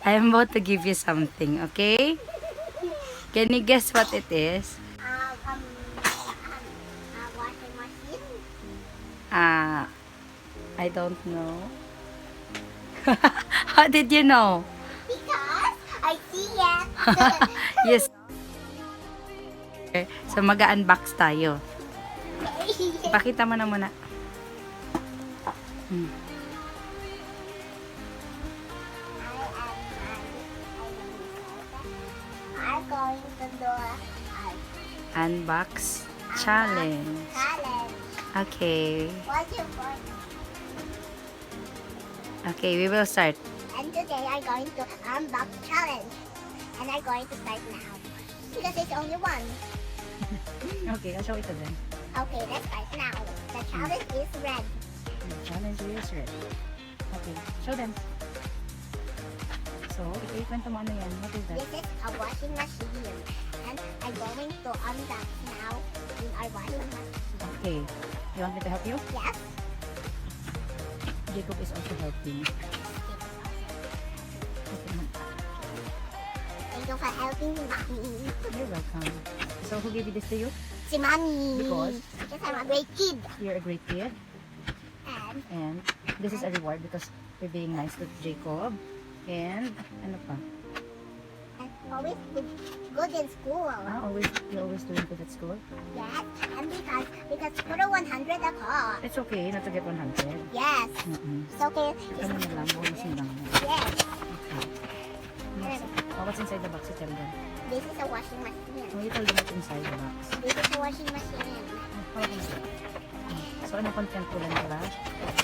I am about to give you something, okay? Can you guess what it is? Washing machine. I don't know. How did you know? Because I see it. Yes. So, mag-unbox tayo. Pakita mo na muna. I'm going to do Unbox challenge. challenge. Okay. What's your point? Okay, we will start. And today I'm going to unbox challenge. And I'm going to start now. Because it's only one. Okay, I'll show it to them. Okay, let's start now. The challenge is red. Challenge is red. Okay, show them. So, ikwento mo ano yan. What is that? This is a washing machine. And I'm going to unbox now in our washing machine. Okay. You want me to help you? Yes. Jacob is also helping. Okay. Thank you for helping me, Mommy. You're welcome. So, who gave you this to you? Si Mommy. Because? Because I'm a great kid. You're a great kid. And this is a reward because you're being nice to Jacob. And, ano pa? And always good in school. You're always doing good at school? Yes. And because puro 100 ako. It's okay not to get 100. Yes. It's okay. Ano na lang, bonus na lang. Yes. Okay. What's inside the box? You tell them. This is a washing machine. Oh, you tell them what's inside the box. This is a washing machine. So, ano content ko lang, diba?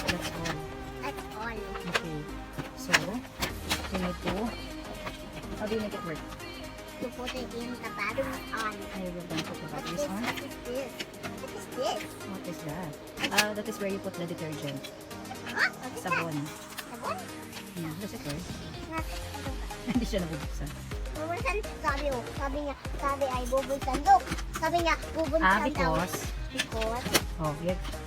That's all. That's all. Okay. So, you need to, how do you make it work? To put it in the battery on. I will then put the What batteries on. is this? What is this? What is that? That is where you put the detergent. Huh? What is that? Sabon. Sabon? Does it work? Not- Hindi siya nabubuksan. Bubulsan, sabi ay bubulsan. Look, sabi niya, bubulsan daw. Because,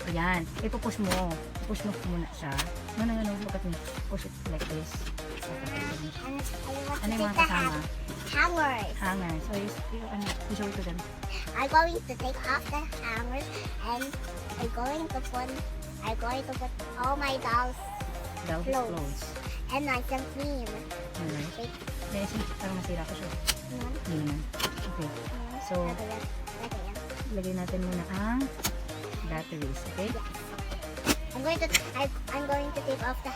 Ayan. Ipupush mo. Push mo muna siya. No. Look at me. Push it like this. and I want Ano to yung mga take the kasama? hangers. Hanger. So, you show it to them. I'm going to take off the hangers and I'm going to put all my dolls Down his Clothes. clothes. and nice and clean. Alright. Wait, Medicine, parang masira ko siya. yun, Hindi naman. Okay. yun. So, Lagay yan. Lagay yan. Lagay natin muna ang batteries. Okay? I'm going to take off the